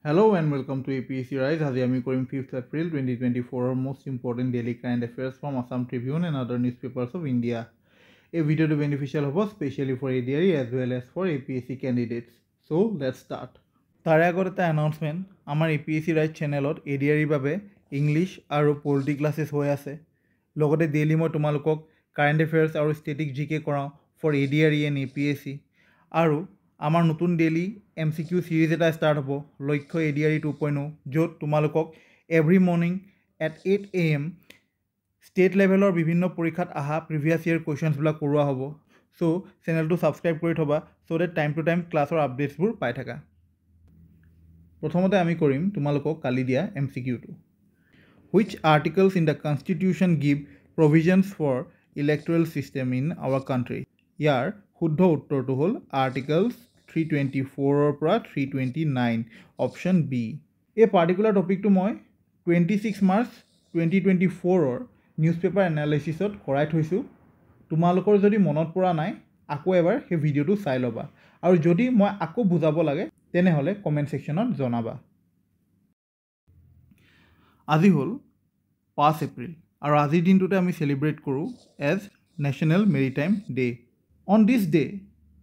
Hello and welcome to APSC Rise. আজি আমি কৰিম 5th April 2024 most important daily current affairs from Assam Tribune and other newspapers of India. A video to beneficial hobo especially for ADRE as well as for APSC candidates. So let's start. তাৰে আগত এটা announcement আমাৰ APSC Rise channelত ADRE বাবে English আৰু Polity classes হৈ আছে। লগতে daily মই তোমালোকক current affairs আৰু static GK কৰাও for ADRE and APSC আৰু আমাৰ নতুন ডেইলি MCQ সিৰিজ এটা ষ্টাৰ্ট হ'ব লক্ষ্য ADRE 2.0 য'ত তোমালোকক every morning at 8 AM state লেভেলৰ বিভিন্ন পৰীক্ষাত অহা প্ৰিভিয়াছ ইয়েৰ কুৱেশ্যনছবিলাক কৰোৱা হ'ব চ' চেনেলটো ছাবস্ক্ৰাইব কৰি থ'বা চ' ডেট টাইম টু টাইম ক্লাছৰ আপডেটছবোৰ পাই থাকা প্ৰথমতে আমি কৰিম তোমালোকক কালি দিয়া MCQটো Which articles in the Constitution give provisions for electoral system in our country? ইয়াৰ শুদ্ধ উত্তৰটো হ'ল আৰ্টিকলছ 324 পৰা 329 অপশ্যন বি এই পাৰ্টিকুলাৰ টপিকটো মই 26 মাৰ্চ 2024 নিউজ পেপাৰ এনালাইচিছত কৰাই থৈছোঁ তোমালোকৰ যদি মনত পৰা নাই আকৌ এবাৰ সেই ভিডিঅ'টো চাই ল'বা আৰু যদি মই আকৌ বুজাব লাগে তেনেহ'লে কমেণ্ট ছেকশ্যনত জনাবা আজি হ'ল 5 এপ্ৰিল আৰু আজিৰ দিনটোতে আমি চেলিব্ৰেট কৰোঁ as national maritime day On this day,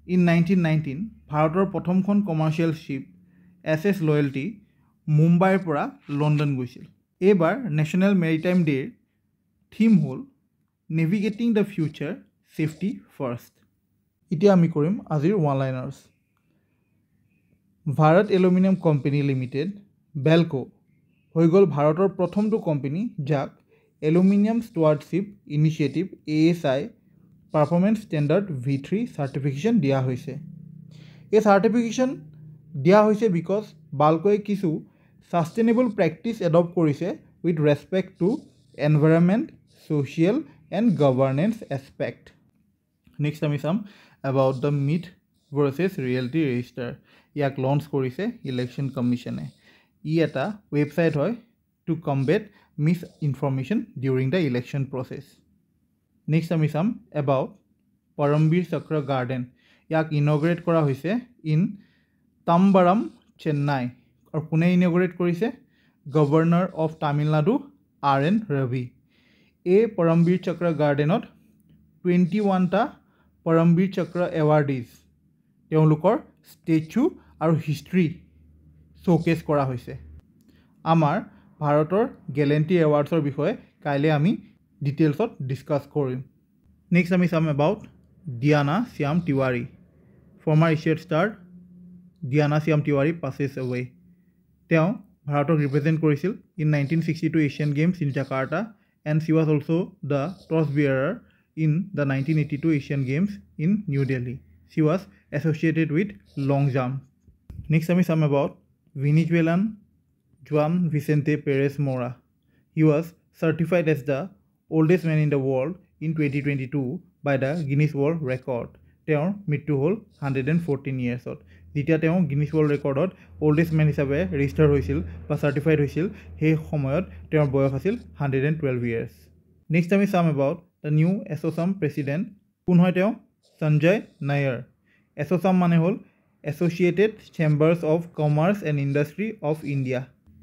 in 1919, ভাৰতৰ প্ৰথমখন কমাৰ্চিয়েল শ্বিপ SS Loyalty মুম্বাইৰ পৰা লণ্ডন গৈছিল এইবাৰ নেশ্যনেল মেৰিটাইম ডেৰ থিম হ'ল navigating the future safety first এতিয়া আমি কৰিম আজিৰ one liners Bharat aluminium company limited BALCO হৈ গ'ল ভাৰতৰ প্ৰথমটো কোম্পানী যাক aluminium stewardship initiative ASI performance standard V3 certification দিয়া হৈছে এই চাৰ্টিফিকেশ্যন দিয়া হৈছে বিকজ বালকোৱে কিছু ছাষ্টেইনেবল প্ৰেক্টিছ এডপ্ট কৰিছে with respect to environment social and governance aspect next আমি চাম about the myth versus reality register ইয়াক লঞ্চ কৰিছে ইলেকশ্যন কমিশ্যনে ই এটা ৱেবছাইট হয় to combat misinformation during the election process next আমি চাম এবাউট পৰমবীৰ চক্ৰ গাৰ্ডেন ইয়াক ইনগ্ৰেট কৰা হৈছে ইন তাম্বাৰাম চেন্নাই আৰু কোনে ইনগ্ৰেট কৰিছে governor of Tamil Nadu RN Ravi এই পৰমবীৰ চক্ৰ গাৰ্ডেনত 21টা পৰমবীৰ চক্ৰ এৱাৰ্ডিজ তেওঁলোকৰ ষ্টেচু আৰু হিষ্ট্ৰী শ্ব'কেছ কৰা হৈছে আমাৰ ভাৰতৰ গেলেণ্টি এৱাৰ্ডছৰ বিষয়ে কাইলৈ আমি ডিটেইলছত ডিছকাছ কৰিম নেক্সট আমি চাম about Diana Shyam Tiwari former Asiad star Diana Shyam Tiwari passes away তেওঁ ভাৰতক ৰিপ্ৰেজেণ্ট কৰিছিল in 1962 Asian games in Jakarta and she was also' the torch bearer in the 1982 Asian games in new Delhi she was associated with long jump next আমি চাম about Venezuelan Juan Vicente Perez মৰা he was certified as the oldest man in the world in 2022 by the Guinness World Record. তেওঁৰ মৃত্যু হ'ল 114 yearsত যেতিয়া তেওঁ Guinness world ৰেকৰ্ডত ওল্ডেষ্ট man হিচাপে ৰেজিষ্টাৰ হৈছিল বা চাৰ্টিফাইড হৈছিল সেই সময়ত তেওঁৰ বয়স আছিল 112 years নেক্সট আমি চাম এবাউট দ্য নিউ এছ'চাম প্ৰেচিডেণ্ট কোন হয় তেওঁ সঞ্জয় নায়াৰ এছ'চাম মানে হ'ল associated chambers of commerce and industry of India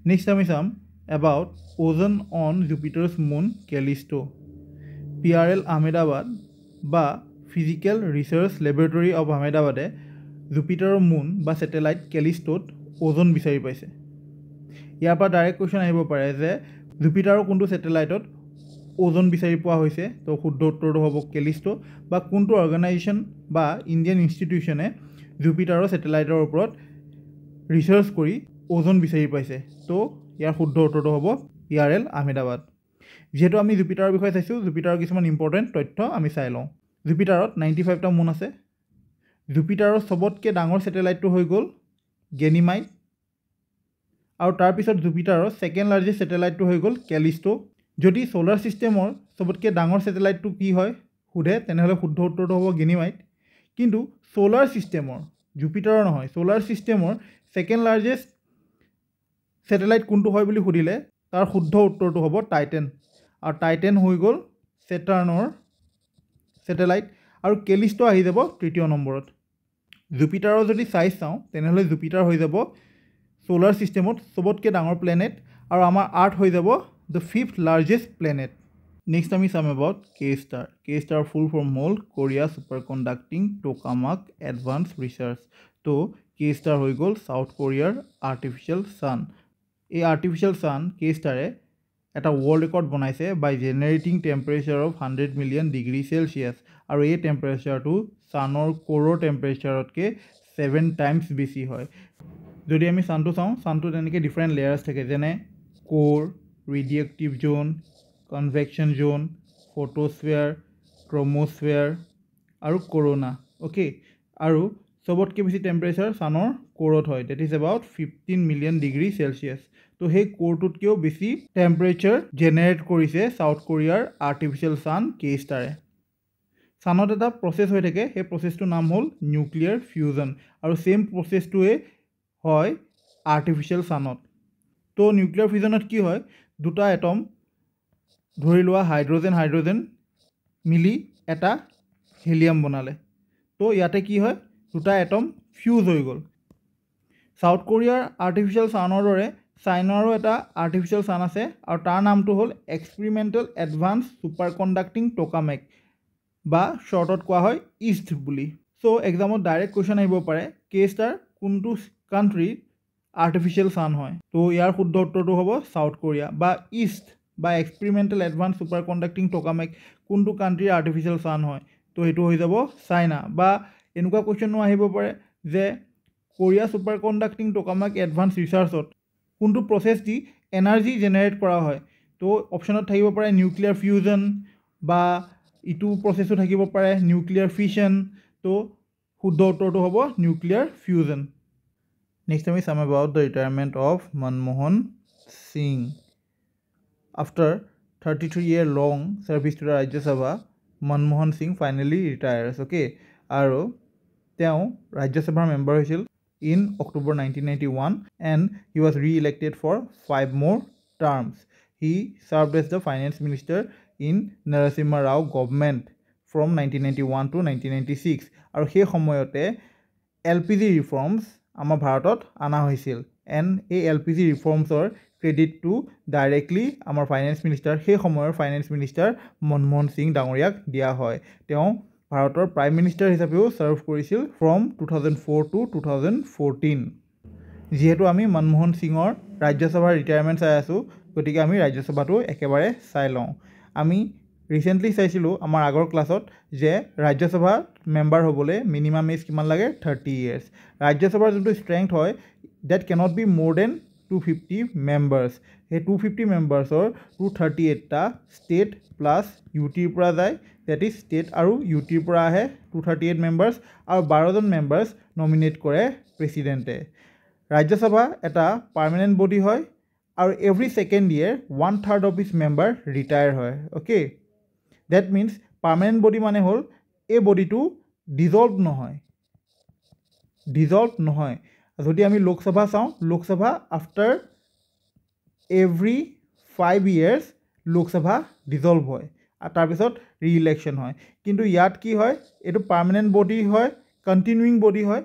next আমি চাম about ozone on Jupiter's moon Callisto PRL Ahmedabad বা ফিজিক্যাল ৰিচাৰ্চ লেবৰেটৰী অফ আহমেদাবাদে জুপিটাৰৰ মুন বা ছেটেলাইট কেলিষ্ট'ত ওজন বিচাৰি পাইছে ইয়াৰ পৰা ডাইৰেক্ট কুৱেশ্যন আহিব পাৰে যে জুপিটাৰৰ কোনটো ছেটেলাইটত ওজন বিচাৰি পোৱা হৈছে তো শুদ্ধ উত্তৰটো হ'ব কেলিষ্ট' বা কোনটো অৰ্গেনাইজেশ্যন বা ইণ্ডিয়ান ইনষ্টিটিউশ্যনে জুপিটাৰৰ ছেটেলাইটৰ ওপৰত ৰিচাৰ্চ কৰি ওজন বিচাৰি পাইছে তো ইয়াৰ শুদ্ধ উত্তৰটো হ'ব PRL আহমেদাবাদ যিহেতু আমি জুপিটাৰৰ বিষয়ে চাইছোঁ জুপিটাৰৰ কিছুমান ইম্পৰ্টেণ্ট তথ্য আমি চাই লওঁ জুপিটাৰত 95টা মুন আছে জুপিটাৰৰ চবতকৈ ডাঙৰ ছেটেলাইটটো হৈ গ'ল গেনিমাইট আৰু তাৰপিছত জুপিটাৰৰ ছেকেণ্ড লাৰ্জেষ্ট ছেটেলাইটটো হৈ গ'ল কেলিষ্ট' যদি ছ'লাৰ ছিষ্টেমৰ চবতকৈ ডাঙৰ ছেটেলাইটটো কি হয় সোধে তেনেহ'লে শুদ্ধ উত্তৰটো হ'ব গেনিমাইট কিন্তু ছ'লাৰ ছিষ্টেমৰ জুপিটাৰৰ নহয় ছ'লাৰ ছিষ্টেমৰ ছেকেণ্ড লাৰ্জেষ্ট ছেটেলাইট কোনটো হয় বুলি সুধিলে তাৰ শুদ্ধ উত্তৰটো হ'ব টাইটেন আৰু টাইটেন হৈ গ'ল ছেটাৰ্ণৰ ছেটেলাইট আৰু কেলিষ্ট' আহি যাব তৃতীয় নম্বৰত জুপিটাৰৰ যদি চাইজ চাওঁ তেনেহ'লে জুপিটাৰ হৈ যাব সোলাৰ ছিষ্টেমত চবতকৈ ডাঙৰ প্লেনেট আৰু আমাৰ আৰ্থ হৈ যাব the 5th largest planet next আমি চাম about K star full form হ'ল Korea super conducting tokamak advance research তো কে ষ্টাৰ হৈ গ'ল চাউথ কোৰিয়াৰ আৰ্টিফিচিয়েল ছান এই আৰ্টিফিচিয়েল ছান কে ষ্টাৰে এটা ৱৰ্ল্ড ৰেকৰ্ড বনাইছে by generating temperature of 100 million degree Celsius আৰু এই টেম্পাৰেচাৰটো ছানৰ ক'ৰৰ টেম্পাৰেচাৰতকৈ 7 টাইমছ বেছি হয় যদি আমি ছানটো চাওঁ ছানটোত এনেকৈ ডিফাৰেণ্ট লেয়াৰ্ছ থাকে যেনে ক'ৰ ৰেডিয়েক্টিভ জ'ন কনভেকশ্যন জ'ন ফটোস্ফিয়াৰ ক্ৰম'স্ফিয়াৰ আৰু কৰ'না অ'কে আৰু চবতকৈ বেছি টেম্পাৰেচাৰ ছানৰ ক'ৰত হয় that is about 15 million degree Celsius তো সেই ক'ৰটোতকৈও বেছি টেম্পাৰেচাৰ জেনেৰেট কৰিছে চাউথ কোৰিয়াৰ আৰ্টিফিচিয়েল ছান কে ষ্টাৰে ছানত এটা প্ৰচেছ হৈ থাকে সেই প্ৰচেছটোৰ নাম হ'ল নিউক্লিয়াৰ ফিউজন আৰু ছেইম প্ৰচেছটোৱে হয় আৰ্টিফিচিয়েল ছানত তো নিউক্লিয়াৰ ফিউজনত কি হয় দুটা এটম ধৰি লোৱা হাইড্ৰজেন মিলি এটা হেলিয়াম বনালে তো ইয়াতে কি হয় দুটা এটম ফিউজ হৈ গ'ল চাউথ কোৰিয়াৰ আৰ্টিফিচিয়েল ছানৰ দৰে চাইনাৰো এটা আৰ্টিফিচিয়েল ছান আছে আৰু তাৰ নামটো হ'ল এক্সপেৰিমেণ্টেল এডভান্স ছুপাৰ কণ্ডাক্টিং টোকামেক বা শ্বৰ্টত কোৱা হয় ইষ্ট বুলি চ' এক্সামত ডাইৰেক্ট কুৱেশ্যন আহিব পাৰে কে ষ্টাৰ কোনটো কাণ্ট্ৰিৰ আৰ্টিফিচিয়েল ছান হয় তো ইয়াৰ শুদ্ধ উত্তৰটো হ'ব চাউথ কোৰিয়া বা ইষ্ট বা এক্সপেৰিমেণ্টেল এডভান্স ছুপাৰ কণ্ডাক্টিং টোকামেক কোনটো কাণ্ট্ৰিৰ আৰ্টিফিচিয়েল ছান হয় তো সেইটো হৈ যাব চাইনা বা এনেকুৱা কুৱেশ্যনো আহিব পাৰে যে কোৰিয়া ছুপাৰ কণ্ডাক্টিং টোকামেক এডভান্স ৰিচাৰ্চত কোনটো প্ৰচেছ দি এনাৰ্জি জেনেৰেট কৰা হয় তো অপশ্যনত থাকিব পাৰে নিউক্লিয়াৰ ফিউজন বা ইটো প্ৰচেছো থাকিব পাৰে নিউক্লিয়াৰ ফিছন তো শুদ্ধ উত্তৰটো হ'ব নিউক্লিয়াৰ ফিউজন নেক্সট আমি চাম about the retirement of Manmohan Singh after 33-year long service to the Rajya Sabha Manmohan Singh finally retires okay আৰু তেওঁ ৰাজ্যসভাৰ মেম্বাৰ হৈছিল in October 1991 and he was re-elected for 5 more terms. He served as the finance minister in Narasimha Rao government from 1991 to 1996 আৰু সেই সময়তে LPG reforms আমাৰ ভাৰতত অনা হৈছিল and এই LPG reformsৰ ক্ৰেডিটটো ডাইৰেক্টলি আমাৰ ফাইনেন্স মিনিষ্টাৰ সেই সময়ৰ ফাইনেন্স মিনিষ্টাৰ মনমোহন সিং ডাঙৰীয়াক দিয়া হয় তেওঁ ভাৰতৰ প্ৰাইম মিনিষ্টাৰ হিচাপেও ছাৰ্ভ কৰিছিল ফ্ৰম 2004 to 2014 যিহেতু আমি মনমোহন সিঙৰ ৰাজ্যসভাৰ ৰিটায়াৰমেণ্ট চাই আছোঁ গতিকে আমি ৰাজ্যসভাটো একেবাৰে চাই লওঁ আমি ৰিচেণ্টলি চাইছিলোঁ আমাৰ আগৰ ক্লাছত যে ৰাজ্যসভা মেম্বাৰ হ'বলৈ মিনিমাম এজ কিমান লাগে 30 years ৰাজ্যসভাৰ যোনটো ষ্ট্ৰেংথ হয় ডেট কেনট বি মোৰ দেন 250 মেম্বাৰ্ছ সেই 250 মেম্বাৰ্ছৰ 238টা ষ্টেট প্লাছ ইউটিৰ পৰা যায় ডেট ইজ ষ্টেট আৰু ইউটিৰ পৰা আহে 238 মেম্বাৰ্ছ আৰু 12জন মেম্বাৰ্ছ নমিনেট কৰে প্ৰেচিডেণ্টে ৰাজ্যসভা এটা পাৰ্মানেণ্ট বডি হয় আৰু every second year 1/3 of its member retire হয় okay that means permanent body মানে হ'ল এই বডিটো ডিজল্ভ নহয় যদি আমি লোকসভা চাওঁ Lok Sabha after every 5 years Lok Sabha dissolve হয় আৰু তাৰপিছত ৰি ইলেকশ্যন হয় কিন্তু ইয়াত কি হয় এইটো পাৰ্মানেণ্ট বডি হয় কণ্টিনিউইং বডি হয়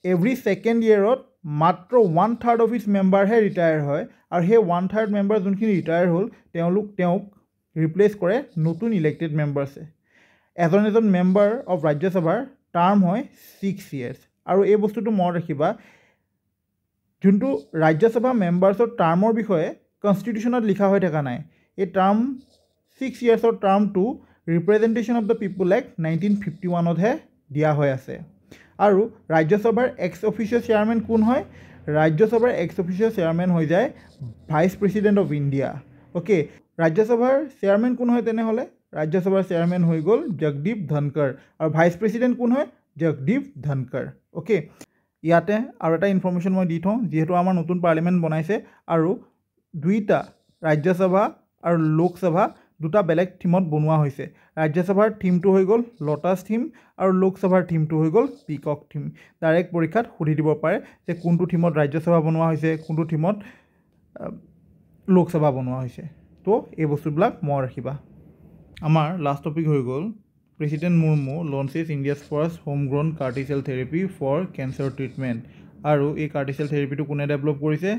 এভৰি ছেকেণ্ড ইয়েৰত মাত্ৰ 1/3 অফ ইছ মেম্বাৰহে ৰিটায়াৰ হয় আৰু সেই 1/3 মেম্বাৰ যোনখিনি ৰিটায়াৰ হ'ল তেওঁক ৰিপ্লেচ কৰে নতুন ইলেক্টেড মেম্বাৰ্ছে এজন মেম্বাৰ অফ ৰাজ্যসভাৰ টাৰ্ম হয় 6 years আৰু এই বস্তুটো মনত ৰাখিবা যোনটো ৰাজ্যসভা মেম্বাৰ্ছৰ টাৰ্মৰ বিষয়ে কনষ্টিটিউশ্যনত লিখা হৈ থকা নাই এই টাৰ্ম 6 yearsৰ টাৰ্মটো representation of the people act 1951তহে দিয়া হৈ আছে আৰু ৰাজ্যসভাৰ এক্স অফিচিয়েল চেয়াৰমেন কোন হয় ৰাজ্যসভাৰ এক্স অফিচিয়েল চেয়াৰমেন হৈ যায় vice president of India okay ৰাজ্যসভাৰ চেয়াৰমেন কোন হয় তেনেহ'লে ৰাজ্যসভাৰ চেয়াৰমেন হৈ গ'ল জগদীপ ধনকৰ আৰু ভাইচ প্ৰেচিডেণ্ট কোন হয় জগদীপ ধনকৰ অ'কে ইয়াতে আৰু এটা ইনফৰ্মেশ্যন মই দি থওঁ যিহেতু আমাৰ নতুন পাৰ্লিমেণ্ট বনাইছে আৰু দুইটা ৰাজ্যসভা আৰু লোকসভা দুটা বেলেগ থিমত বনোৱা হৈছে ৰাজ্যসভাৰ থিমটো হৈ গ'ল লটাছ থিম আৰু লোকসভাৰ থিমটো হৈ গ'ল পিকক থিম ডাইৰেক্ট পৰীক্ষাত সুধি দিব পাৰে যে কোনটো থিমত ৰাজ্যসভা বনোৱা হৈছে কোনটো থিমত লোকসভা বনোৱা হৈছে তো এই বস্তুবিলাক মনত ৰাখিবা আমাৰ লাষ্ট টপিক হৈ গ'ল president Murmu launches India's first home grown CAR-T cell therapy for cancer treatment আৰু এই কাৰ্টি চেল থেৰাপিটো কোনে ডেভেলপ কৰিছে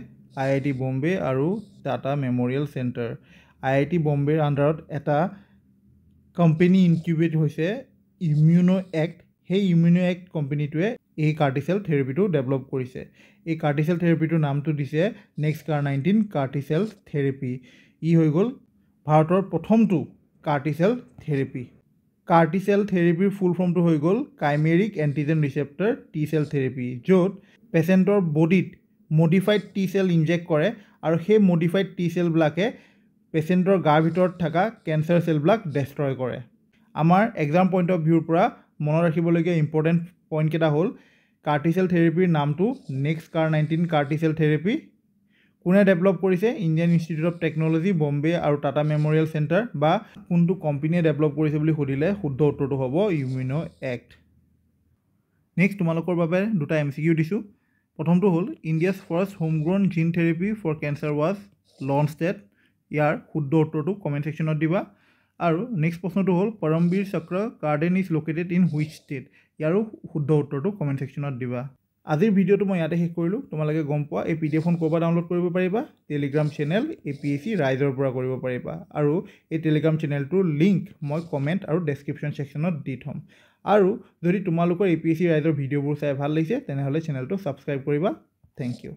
IIT বম্বে আৰু টাটা মেমৰিয়েল চেণ্টাৰ IIT বম্বেৰ আণ্ডাৰত এটা কোম্পানী ইনকিউবেট হৈছে ইমিউনো এক্ট সেই ইমিউনো এক্ট কোম্পানীটোৱে এই কাৰ্টি চেল থেৰাপিটো ডেভেলপ কৰিছে এই কাৰ্টি চেল থেৰাপিটোৰ নামটো দিছে NextCAR19 কাৰ্টি চেল থেৰাপি ই হৈ গ'ল ভাৰতৰ প্ৰথমটো CAR-T cell therapy CAR-T cell থেৰাপিৰ ফুল ফৰ্মটো হৈ গ'ল chimeric antigen receptor T cell therapy য'ত পেচেণ্টৰ বডিত মডিফাইড টি চেল ইনজেক্ট কৰে আৰু সেই মডিফাইড টি চেলবিলাকে পেচেণ্টৰ গাৰ ভিতৰত থকা কেঞ্চাৰ চেলবিলাক ডেষ্ট্ৰয় কৰে আমাৰ এক্সাম পইণ্ট অফ ভিউৰ পৰা মনত ৰাখিবলগীয়া ইম্পৰ্টেণ্ট পইণ্টকেইটা হ'ল কাৰ্টি চেল থেৰাপিৰ নামটো NextCAR19 কাৰ্টি চেল থেৰাপি কোনে ডেভেলপ কৰিছে Indian institute of technology Bombay আৰু টাটা মেমৰিয়েল চেণ্টাৰ বা কোনটো কোম্পানীয়ে ডেভেলপ কৰিছে বুলি সুধিলে শুদ্ধ উত্তৰটো হ'ব ইমিউনো এক্ট নেক্সট তোমালোকৰ বাবে দুটা MCQ দিছোঁ প্ৰথমটো হ'ল India's first home grown gene therapy for cancer was launched at ইয়াৰ শুদ্ধ উত্তৰটো কমেণ্ট ছেকশ্যনত দিবা আৰু নেক্সট প্ৰশ্নটো হ'ল পৰমবীৰ চক্ৰ garden is located in which state ইয়াৰো শুদ্ধ উত্তৰটো কমেণ্ট ছেকশ্যনত দিবা আজিৰ ভিডিঅ'টো মই ইয়াতে শেষ কৰিলোঁ তোমালোকে গম পোৱা এই PDF ক'ৰ পৰা ডাউনলোড কৰিব পাৰিবা টেলিগ্ৰাম চেনেল APSC ৰাইজৰ পৰা কৰিব পাৰিবা আৰু এই টেলিগ্ৰাম চেনেলটোৰ লিংক মই কমেণ্ট আৰু ডেছক্ৰিপশ্যন ছেকশ্যনত দি থ'ম আৰু যদি তোমালোকৰ APSC ৰাইজৰ ভিডিঅ'বোৰ চাই ভাল লাগিছে তেনেহ'লে চেনেলটো ছাবস্ক্ৰাইব কৰিবা থেংক ইউ